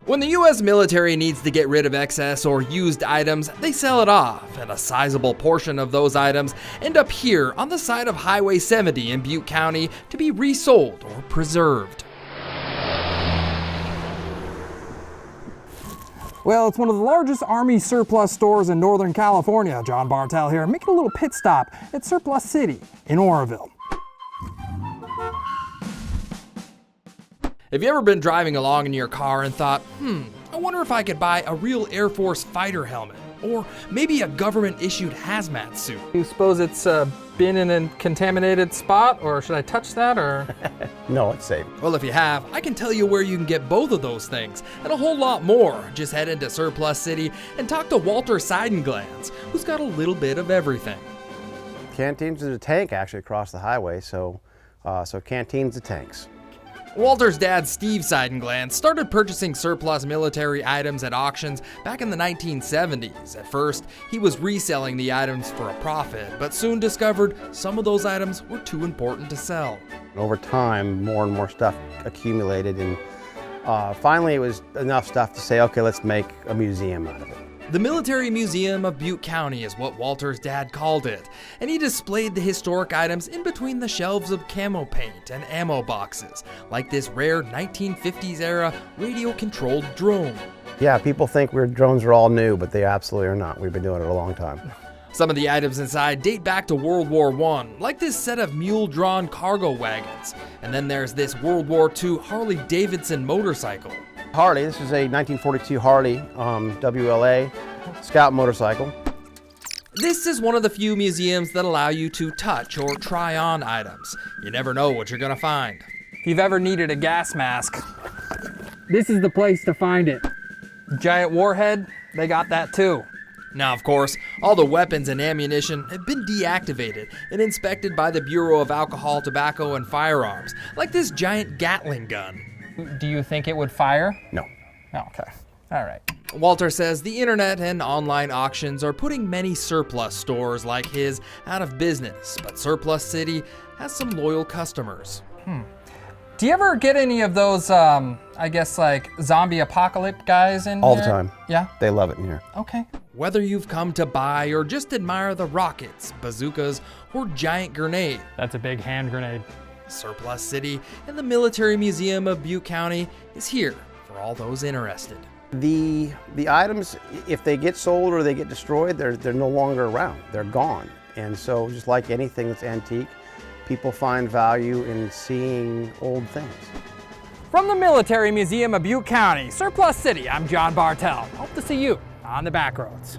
When the US military needs to get rid of excess or used items, they sell it off, and a sizable portion of those items end up here on the side of Highway 70 in Butte County to be resold or preserved. Well, it's one of the largest Army surplus stores in Northern California. John Bartell here, making a little pit stop at Surplus City in Oroville. Have you ever been driving along in your car and thought, I wonder if I could buy a real Air Force fighter helmet, or maybe a government-issued hazmat suit? You suppose it's been in a contaminated spot, or should I touch that, or? No, it's safe. Well, if you have, I can tell you where you can get both of those things, and a whole lot more. Just head into Surplus City and talk to Walter Seidenglanz, who's got a little bit of everything. Canteens is a tank actually across the highway, so canteens are tanks. Walter's dad, Steve Seidenglanz, started purchasing surplus military items at auctions back in the 1970s. At first, he was reselling the items for a profit, but soon discovered some of those items were too important to sell. Over time, more and more stuff accumulated, and finally it was enough stuff to say, okay, let's make a museum out of it. The Military Museum of Butte County is what Walter's dad called it, and he displayed the historic items in between the shelves of camo paint and ammo boxes, like this rare 1950s era radio-controlled drone. Yeah, people think drones are all new, but they absolutely are not. We've been doing it a long time. Some of the items inside date back to World War I, like this set of mule-drawn cargo wagons. And then there's this World War II Harley-Davidson motorcycle. Harley, this is a 1942 Harley WLA Scout motorcycle. This is one of the few museums that allow you to touch or try on items. You never know what you're gonna find. If you've ever needed a gas mask, this is the place to find it. Giant warhead, they got that too. Now, of course, all the weapons and ammunition have been deactivated and inspected by the Bureau of Alcohol, Tobacco, and Firearms, like this giant Gatling gun. Do you think it would fire? No. Oh, okay. All right. Walter says the internet and online auctions are putting many surplus stores like his out of business, but Surplus City has some loyal customers. Do you ever get any of those, I guess, like zombie apocalypse guys in All here? the time. Yeah? They love it in here. Okay. Whether you've come to buy or just admire the rockets, bazookas, or giant grenade, That's a big hand grenade. Surplus City and the Military Museum of Butte County is here for all those interested. The items, if they get sold or they get destroyed, they're no longer around. They're gone. And so just like anything that's antique, people find value in seeing old things. From the Military Museum of Butte County, Surplus City, I'm John Bartell. Hope to see you on the Backroads.